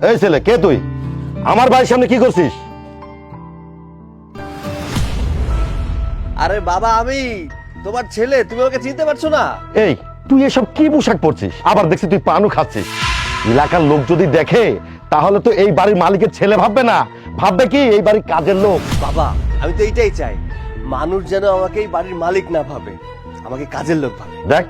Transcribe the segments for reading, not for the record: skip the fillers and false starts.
এই ছেলে, কে তুই? আমার বাড়ির সামনে কি করছিস? আরে বাবা, আমি তোমার ছেলে, তুমি আমাকে চিনতে পারছো না? এই, তুই এসব কি পোশাক পরছিস? আবার দেখছি তুই পানও খাচ্ছিস। এলাকার লোক যদি দেখে তাহলে তো এই বাড়ির মালিকের ছেলে ভাববে না, ভাববে কি এই বাড়ির কাজের লোক। বাবা, আমি তো এইটাই চাই, মানুষ যেন আমাকে এই বাড়ির মালিক না ভাবে, আমাকে কাজের লোক ভাবে। দেখ,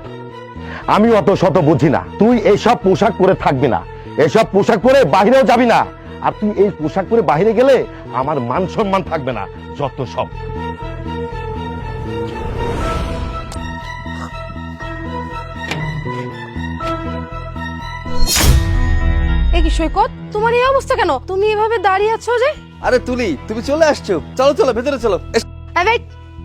আমি অত শত বুঝি না। তুই এইসব পোশাক পরে থাকবি না, এসব পোশাক পরে বাহিরেও যাবি না। আর তুই এই পোশাক পরে বাহিরে গেলে আমার মান সম্মান থাকবে না, যত সব। এ কি সৈকত, তোমার এই অবস্থা কেন? তুমি এভাবে দাঁড়িয়ে আছো যে? আরে তুলি, তুমি চলে আসছো, চলো চলো ভেতরে চলো। ওয়েট,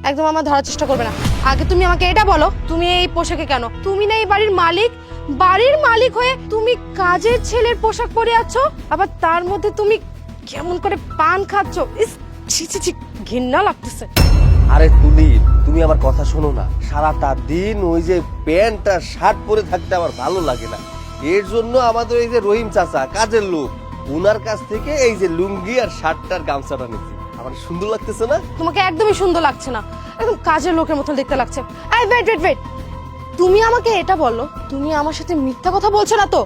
একদম আমার ধরার চেষ্টা করবে না। আগে তুমি আমাকে এটা বলো, তুমি এই পোশাকে কেন? তুমি না এই বাড়ির মালিক? বাড়ির মালিক হয়ে তুমি কাজের ছেলের পোশাক পরে আছো, আবার তার মধ্যে তুমি কেমন করে পান খাচ্ছো। ইস, ছি ছি ছি, ঘৃণা লাগতেছে। আরে তুলি, তুমি আমার কথা শোনো না। সারাটা দিন ওই যে প্যান্ট আর শার্ট পরে থাকতে আমার ভালো লাগে না। এর জন্য আমাদের এই যে রহিম চাচা, কাজের লোক, উনার কাছ থেকে এই যে লুঙ্গি আর শার্টটার গামছাটা নিচ্ছি। আমার সুন্দর লাগতেছে না? তোমাকে একদমই সুন্দর লাগছে না, একদম কাজের লোকের মতো দেখতে লাগছে। এই ওয়েট ওয়েট ওয়েট, তুমি আমাকে এটা বলো, তুমি আমার সাথে মিথ্যা কথা বলছো না তো?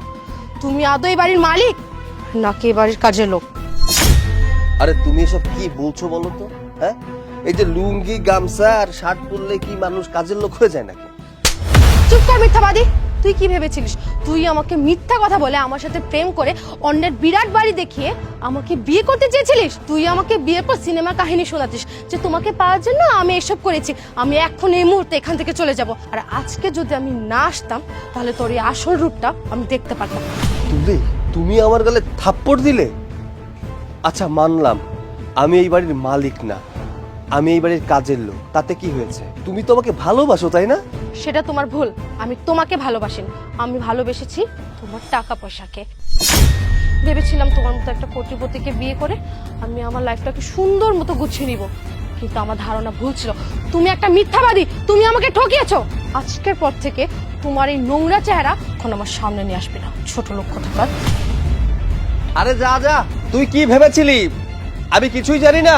তুমি আদৌ এই বাড়ির মালিক নাকি এই বাড়ির কাজের লোক? আরে তুমি এসব কি বলছো বলো তো? হ্যাঁ, এই যে লুঙ্গি গামছা আর শার্ট পরলে কি মানুষ কাজের লোক হয়ে যায় নাকি? চুপ কর মিথ্যাবাদী। তুই কি ভেবেছিলিস তুই আমাকে মিথ্যা কথা বলে আমার সাথে প্রেম করে অন্যের বিরাট বাড়ি দেখিয়ে আমাকে বিয়ে করতে চেয়েছিলিস? তুই আমাকে বিয়ের পর সিনেমা কাহিনী শোনাতিস যে তোমাকে পাওয়ার জন্য আমি এসব করেছি। আমি এখন এই মুহূর্তে এখান থেকে চলে যাব। আর আজকে যদি আমি না আসতাম তাহলে তোর এই আসল রূপটা আমি দেখতে পারতাম। তুলি, তুমি আমার গালে থাপ্পড় দিলে? আচ্ছা মানলাম, আমি এই বাড়ির মালিক না, আমি এই বাড়ির কাজের লোক, তাতে কি হয়েছে? তুমি তো আমাকে ভালোবাসো, তাই না? সেটা তোমার ভুল। আমি তোমাকে ভালোবাসি না, আমি ভালোবেসেছি তোমার টাকা পয়সাকে। ভেবেছিলাম তোমার মতো একটা কোটিপতিকে বিয়ে করে আমি আমার লাইফটাকে সুন্দর মতো গুছিয়ে নিব, কিন্তু আমার ধারণা ভুল ছিল। তুমি একটা মিথ্যাবাদী, তুমি আমাকে ঠকিয়েছো। আজকের পর থেকে তোমার এই নোংরা চেহারা এখন আমার সামনে নিয়ে আসবে না, ছোট লোক কোথাকার। আরে যা যা, তুই কি ভেবেছিলি আমি কিছুই জানি না?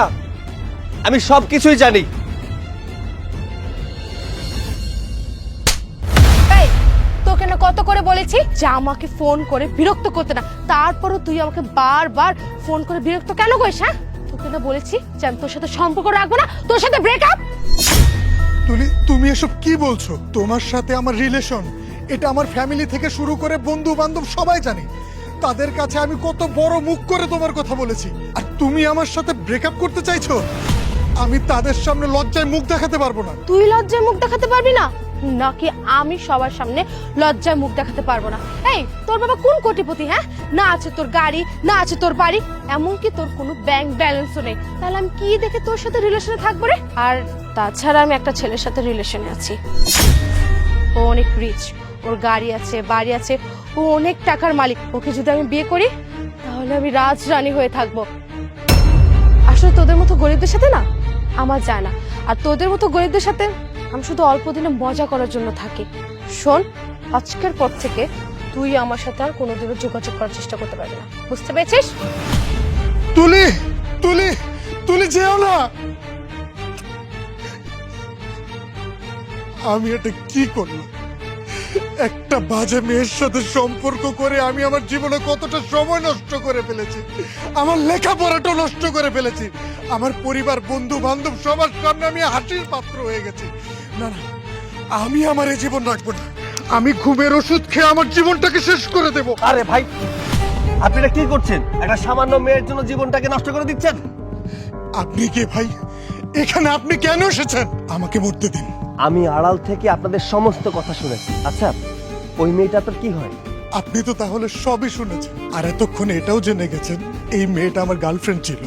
আমি সব কিছুই জানি। এই, তোকে না কত করে বলেছি যে আমাকে ফোন করে বিরক্ত করতে না, তারপরও তুই আমাকে বারবার ফোন করে বিরক্ত কেন করিস? হ্যাঁ, তোকে না বলেছি যে আমি তোর সাথে সম্পর্ক রাখবো না, তোর সাথে ব্রেকআপ। তুলি, তুমি এসব কি বলছো? তোমার সাথে আমার রিলেশন, এটা আমার ফ্যামিলি থেকে শুরু করে বন্ধু বান্ধব সবাই জানে। তাদের কাছে আমি কত বড় মুখ করে তোমার কথা বলেছি, আর তুমি আমার সাথে ব্রেকআপ করতে চাইছো? আমি তাদের সামনে লজ্জায় মুখ দেখাতে পারবো না। তুই লজ্জায় মুখ দেখাতে পারবি না নাকি আমি সবার সামনে লজ্জায় মুখ দেখাতে পারবো না? এই, তোর বাবা কোন কোটিপতি? হ্যাঁ, না আছে তোর গাড়ি, না আছে তোর বাড়ি, এমনকি তোর কোনো ব্যাংক ব্যালেন্সও নেই। তাহলে আমি কি দেখে তোর সাথে রিলেশনে থাকবো রে? আর তাছাড়া আমি একটা ছেলের সাথে রিলেশনে আছি, ও অনেক রিচ, ওর গাড়ি আছে, বাড়ি আছে, ও অনেক টাকার মালিক। ওকে যদি আমি বিয়ে করি তাহলে আমি রাজরানী হয়ে থাকবো। আসলে তোদের মতো গরিবদের সাথে না আমার যায় না, আর তোদের মতো গরিবদের সাথে আমি শুধু অল্প দিনে মজা করার জন্য থাকি। শোন, আজকের পর থেকে তুই আমার সাথে আর কোনোদিনও যোগাযোগ করার চেষ্টা করতে পারবি না, বুঝতে পেরেছিস? তুলি, তুলি, তুলি যেও না। আমি এটা কি করলাম? একটা বাজে মেয়ের সাথে সম্পর্ক করে আমি আমার জীবনে কতটা সময় নষ্ট করে ফেলেছি, আমার লেখাপড়াটা নষ্ট করে ফেলেছি, আমার পরিবার বন্ধু বান্ধব সবার সামনে আমি হাসির পাত্র হয়ে গেছি। না না, আমি আমার এই জীবন রাখবো না। আমি ঘুমের ওষুধ খেয়ে আমার জীবনটাকে শেষ করে দেব। আরে ভাই, আপনি এটা কি করছেন? একটা সামান্য মেয়ের জন্য জীবনটাকে নষ্ট করে দিচ্ছেন। আপনি কে ভাই? এখানে আপনি কেন এসেছেন? আমাকে মরতে দিন। আমি আড়াল থেকে আপনাদের সমস্ত কথা শুনেছি। আচ্ছা, ওই মেয়েটা আপনার কি হয়? আপনি তো তাহলে সবই শুনেছেন, আর এতক্ষণে এটাও জেনে গেছেন এই মেয়েটা আমার গার্লফ্রেন্ড ছিল।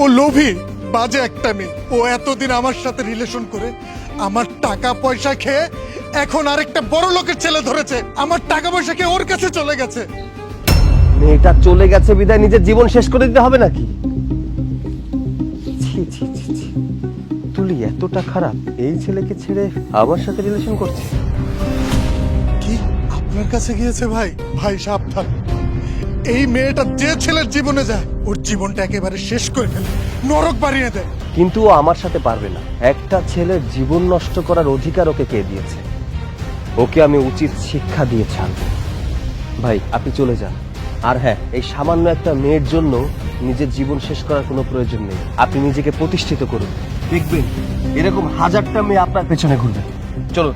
ও লোভী, বাজে একটা মেয়ে। ও এতদিন আমার সাথে রিলেশন করে আমার টাকা পয়সা খেয়ে এখন আরেকটা বড় লোকের ছেলে ধরেছে, আমার টাকা পয়সা খেয়ে ওর কাছে চলে গেছে। মেয়েটা চলে গেছে বিদায় নিজের জীবন শেষ করে দিতে হবে নাকি? ছি ছি ছি ছি, তুলি এতটা খারাপ এই ছেলেকে ছেড়ে আমার সাথে রিলেশন করছে? কি আপনার কাছে গিয়েছে? ভাই ভাই সাবধান, এই মেয়েটা যে ছেলের জীবনে যায় ওর জীবনটা একেবারে শেষ করে ফেলে, নরক বানিয়ে দেয়। কিন্তু ও আমার সাথে পারবে না। একটা ছেলের জীবন নষ্ট করার অধিকার ওকে কে দিয়েছে? ওকে আমি উচিত শিক্ষা দিয়ে ছাড়বো। ভাই আপনি চলে যান। আর হ্যাঁ, এই সামান্য একটা মেয়ের জন্য নিজের জীবন শেষ করার কোনো প্রয়োজন নেই। আপনি নিজেকে প্রতিষ্ঠিত করুন, দেখবেন এরকম হাজারটা মেয়ে আপনার পেছনে ঘুরবে। চলো।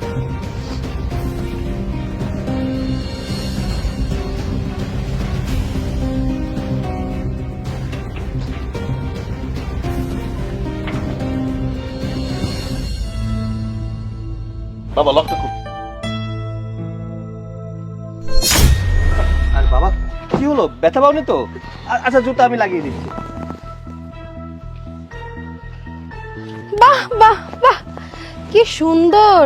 বাবা লকটা খুব। আর বাবা কি হলো, ব্যথা পাওনি তো? আচ্ছা জুতা আমি লাগিয়ে দিচ্ছি। বাহ বাহ বাহ, কি সুন্দর।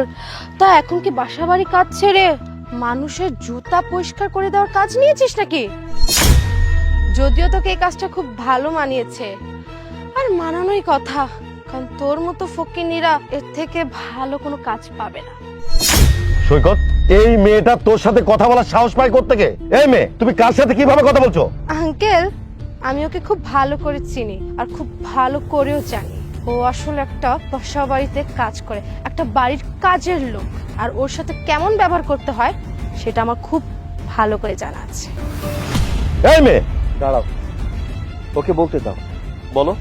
তা এখন কি বাসা বাড়ি কাজ ছেড়ে মানুষের জুতা পরিষ্কার করে দেওয়ার কাজ নিয়েছিস নাকি? যদিও তোকে এই কাজটা খুব ভালো মানিয়েছে, আর মানানোই কথা, কারণ তোর মতো ফকিনীরা এর থেকে ভালো কোনো কাজ পাবে না। সৈকত, এই মেয়েটা তোর সাথে কথা বলার সাহস পায় কোত্থেকে? এই মেয়ে, তুমি কার সাথে কিভাবে কথা বলছো? আঙ্কেল, আমি ওকে খুব ভালো করে চিনি আর খুব ভালো করেও জানি। ও আসলে একটা বাসা বাড়িতে কাজ করে, একটা বাড়ির কাজের লোক, আর ওর সাথে কেমন ব্যবহার করতে হয় সেটা আমার খুব ভালো করে জানা আছে। এই মেয়ে, দাঁড়াও, ওকে বলতে দাও, বলো।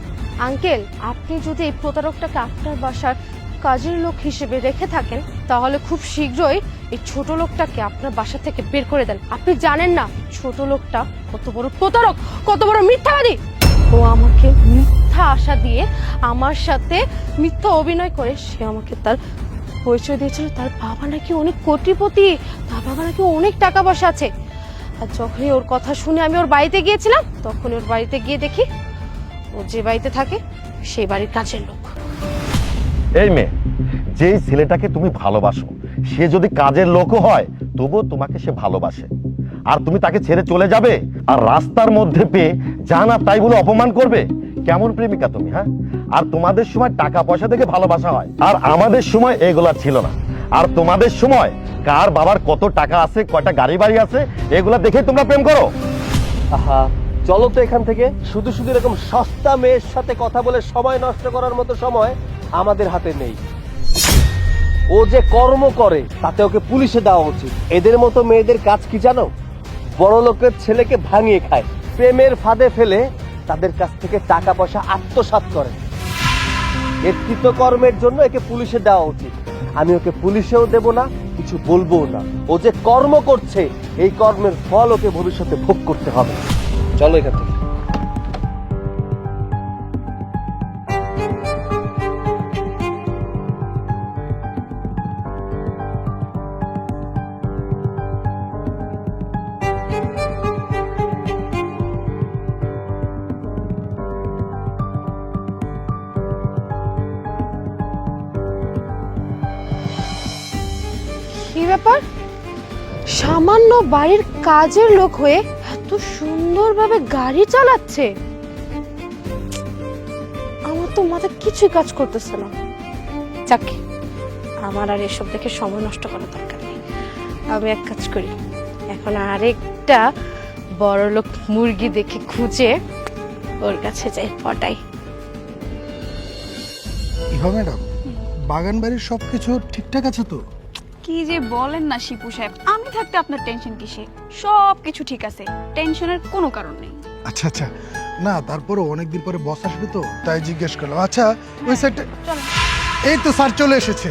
আঙ্কেল, আপনি যদি এই প্রতারকটাকে আপনার বাসার কাজের লোক হিসেবে রেখে থাকেন, তাহলে খুব শীঘ্রই এই ছোট লোকটাকে আপনার বাসা থেকে বের করে দেন। আপনি জানেন না ছোট লোকটা কত বড় প্রতারক, কত বড় মিথ্যাবাদী। ও আমাকে মিথ্যা আশা দিয়ে আমার সাথে মিথ্যা অভিনয় করে সে আমাকে তার পরিচয় দিয়েছিল তার বাবা নাকি অনেক কোটিপতি, তার বাবা নাকি অনেক টাকা পয়সা আছে। আর যখনই ওর কথা শুনে আমি ওর বাড়িতে গিয়েছিলাম, তখন ওর বাড়িতে গিয়ে দেখি ও যে বাড়িতে থাকে সেই বাড়ির কাজের লোক। এই মেয়ে, যেই ছেলেটাকে তুমি ভালোবাসো সে যদি কাজের লোকও হয় তবুও তোমাকে সে ভালোবাসে, আর তুমি তাকে ছেড়ে চলে যাবে আর রাস্তার মধ্যে পেয়ে যা না তাই বলে অপমান করবে? কেমন প্রেমিকা তুমি, হ্যাঁ? আর তোমাদের সময় টাকা পয়সা থেকে ভালোবাসা হয়, আর আমাদের সময় এগুলা ছিল না। আর তোমাদের সময় কার বাবার কত টাকা আছে, কয়টা গাড়ি বাড়ি আছে, এগুলা দেখে তোমরা প্রেম করো। আহা, চলো তো এখান থেকে। শুধু শুধু এরকম সস্তা মেয়ের সাথে কথা বলে সময় নষ্ট করার মতো সময় আমাদের হাতে নেই। ও যে কর্ম করে তাতে ওকে পুলিশে দেওয়া উচিত। এদের মতো মেয়েদের কাজ কি জানো? বড় লোকের ছেলেকে ভাঙিয়ে খায়, প্রেমের ফাঁদে ফেলে তাদের কাছ থেকে টাকা পয়সা আত্মসাৎ করে। এর কৃতকর্মের জন্য একে পুলিশে দেওয়া উচিত। আমি ওকে পুলিশেও দেব না, কিছু বলবো না। ও যে কর্ম করছে এই কর্মের ফল ওকে ভবিষ্যতে ভোগ করতে হবে। চলো এখান থেকে। কি ব্যাপার, সামান্য বাড়ির কাজের লোক হয়ে এত সুন্দরভাবে গাড়ি চালাচ্ছে? আমার তো মাথা কিছুই কাজ করতেছে না। যাক, আমার আর এসব দেখে সময় নষ্ট করার দরকার নেই। আমি এক কাজ করি, এখন আরেকটা বড় লোক মুরগি দেখে খুঁজে ওর কাছে যাই, পটাই। ইভা ম্যাডাম, বাগান বাড়ির সবকিছু ঠিকঠাক আছে তো? কি যে বলেন না শিপু সাহেব, আমি থাকতে আপনার টেনশন কিসে? সব কিছু ঠিক আছে, টেনশনের কোনো কারণ নেই। আচ্ছা আচ্ছা, না তারপরও অনেকদিন পরে বস আসবে তো তাই জিজ্ঞেস করলাম। আচ্ছা ওই সাইডে, চলো। এই তো স্যার চলে এসেছে।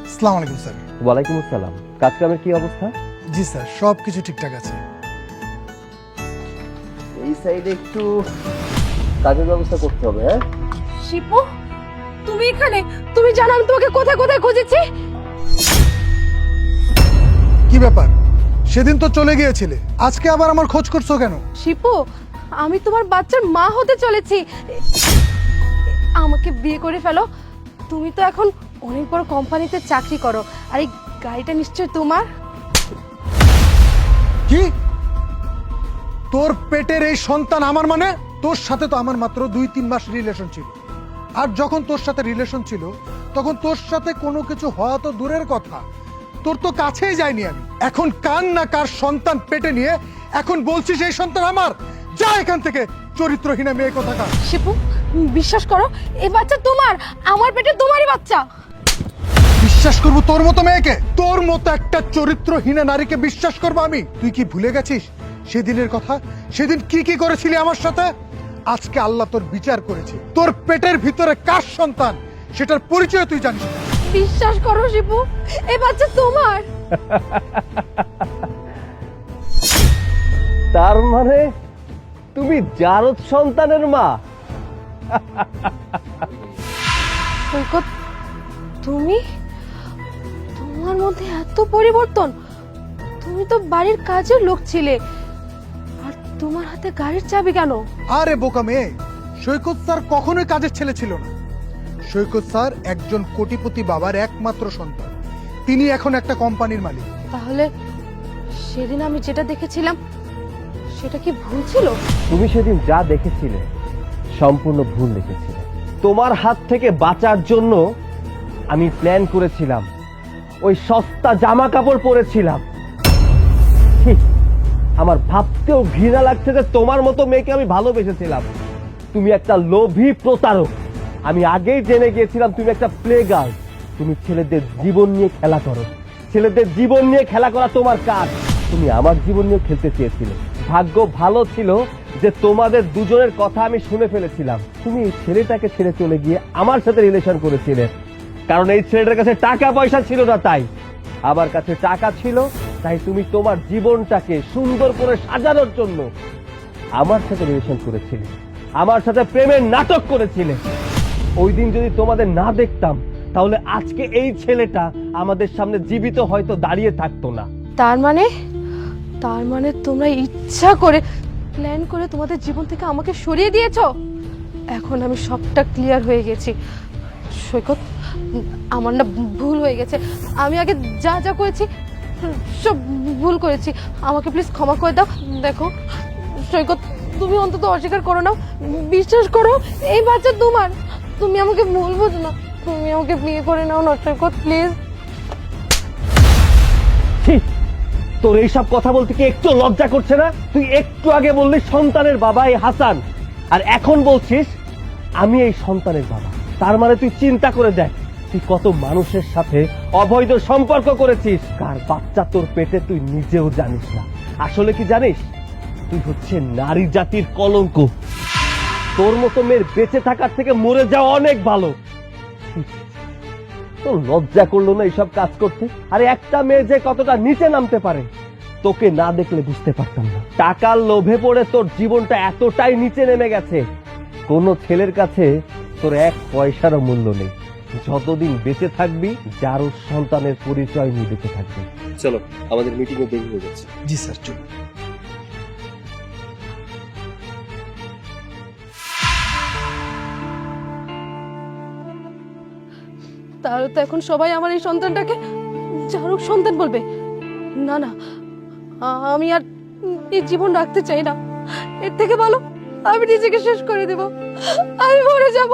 আসসালামু আলাইকুম স্যার। ওয়ালাইকুম আসসালাম। কাজকামের কি অবস্থা? জি স্যার, সব কিছু ঠিকঠাক আছে। এই সাইডে একটু কাজের ব্যবস্থা করতে হবে। হ্যাঁ শিপু, তুমি এখানে? তুমি জানো আমি তোমাকে কোথায় কোথায় খুঁজেছি? কি ব্যাপার, সেদিন তো চলে গিয়েছিলে, আজকে আবার আমার খোঁজ করছো কেন? শিপু, আমি তোমার বাচ্চার মা হতে চলেছি। আমাকে বিয়ে করে ফেলো। তুমি তো এখন অনেক বড় কোম্পানিতে চাকরি করো, আর এই গাড়িটা নিশ্চয় তোমার। কি, তোর পেটের এই সন্তান আমার? মানে তোর সাথে তো আমার মাত্র 2-3 মাস রিলেশন ছিল, আর যখন তোর সাথে রিলেশন ছিল তখন তোর সাথে কোনো কিছু হওয়া তো দূরের কথা, তোর তো কাছেই যাইনি আমি। এখন কার না কার সন্তান পেটে নিয়ে এখন বলছিস এই সন্তান আমার। যা এখান থেকে, চরিত্রহীনা মেয়ে কোথাকার। শিপু, বিশ্বাস করো এই বাচ্চা তোমার, আমার পেটে তোমারই বাচ্চা। বিশ্বাস করবো তোর মতো মেয়েকে? তোর মতো একটা চরিত্রহীনা নারীকে বিশ্বাস করবো আমি? তুই কি ভুলে গেছিস সেদিনের কথা? সেদিন কি কি করেছিলি আমার সাথে? আজকে আল্লাহ তোর বিচার করেছে। তোর পেটের ভিতরে কার সন্তান সেটার পরিচয় তুই জানিস না। বিশ্বাস করো শিপু, এই বাচ্চা তোমার। তার মানে তুমি জারদ সন্তানের মা? সৈকত, তুমি, তোমার মধ্যে এত পরিবর্তন? তুমি তো বাড়ির কাজের লোক ছিলে, আর তোমার হাতে গাড়ির চাবি কেন? আরে বোকা মেয়ে, সৈকত স্যার কখনোই কাজের ছেলে ছিল না। সৈকত স্যার একজন কোটিপতি বাবার একমাত্র সন্তান। তিনি এখন একটা কোম্পানির মালিক। তাহলে সেদিন আমি যেটা দেখেছিলাম সেটা কি ভুল ছিল? তুমি সেদিন যা দেখেছিলে সম্পূর্ণ ভুল দেখেছিলে। তোমার হাত থেকে বাঁচার জন্য আমি প্ল্যান করেছিলাম, ওই সস্তা জামা কাপড় পরেছিলাম। ছি, আমার ভাবতেও ঘৃণা লাগছে যে তোমার মতো মেয়েকে আমি ভালোবেসেছিলাম। তুমি একটা লোভী প্রতারক। আমি আগেই জেনে গিয়েছিলাম তুমি একটা প্লে গার্ল। তুমি ছেলেদের জীবন নিয়ে খেলা করো। ছেলেদের জীবন নিয়ে খেলা করা তোমার কাজ। তুমি আমার জীবন নিয়ে খেলতে চেয়েছিলে। ভাগ্য ভালো ছিল যে তোমাদের দুজনের কথা আমি শুনে ফেলেছিলাম। তুমি এই ছেলেটাকে ছেড়ে চলে গিয়ে আমার সাথে রিলেশন করেছিলে, কারণ এই ছেলেটার কাছে টাকা পয়সা ছিল না। তাই আমার কাছে টাকা ছিল, তাই তুমি তোমার জীবনটাকে সুন্দর করে সাজানোর জন্য আমার সাথে রিলেশন করেছিলে, আমার সাথে প্রেমের নাটক করেছিলে। ওই দিন যদি তোমাদের না দেখতাম তাহলে আজকে এই ছেলেটা আমাদের সামনে জীবিত হয়তো দাঁড়িয়ে থাকতো না। তার মানে তোমরা ইচ্ছা করে প্ল্যান করে তোমাদের জীবন থেকে আমাকে সরিয়ে দিয়েছো। এখন আমি সবটা ক্লিয়ার হয়ে গেছি। সৈকত, আমার না ভুল হয়ে গেছে। আমি আগে যা যা করেছি সব ভুল করেছি, আমাকে প্লিজ ক্ষমা করে দাও। দেখো সৈকত, তুমি অন্তত অস্বীকার করো না, বিশ্বাস করো এই বাচ্চা তোমার। তুমি আমাকে ভুল বোঝো না, তুমি আমাকে বিয়ে করে নাও না সৈকত, প্লিজ। ছি, তোর এইসব কথা বলতে কি একটু লজ্জা করছে না? তুই একটু আগে বললি সন্তানের বাবা এই হাসান, আর এখন বলছিস আমি এই সন্তানের বাবা। তার মানে তুই চিন্তা করে দেখ, তুই কত মানুষের সাথে অবৈধ সম্পর্ক করেছিস। কার বাচ্চা তোর পেটে তুই নিজেও জানিস না। আসলে কি জানিস, তুই হচ্ছে নারী জাতির কলঙ্ক। তোর মতো মেয়ের বেঁচে থাকার থেকে মরে যাওয়া অনেক ভালো। তোর লজ্জা করলো না এইসব কাজ করতে? আরে একটা মেয়ে যে কতটা নিচে নামতে পারে তোকে না দেখলে বুঝতে পারতাম না। টাকার লোভে পড়ে তোর জীবনটা এতটাই নিচে নেমে গেছে, কোনো ছেলের কাছে তোর এক পয়সারও মূল্য নেই। যতদিন বেঁচে থাকবি যার সন্তানের পরিচয় নিয়ে বেঁচে থাকবি। চলো, আমাদের মিটিং এ দেরি হয়ে যাচ্ছে। জি স্যার, চলুন। তাহলে তো এখন সবাই আমার এই সন্তানটাকে চারক সন্তান বলবে। না না, আমি আর এই জীবন রাখতে চাই না। এর থেকে ভালো আমি নিজেকে শেষ করে দেব, আমি মরে যাব।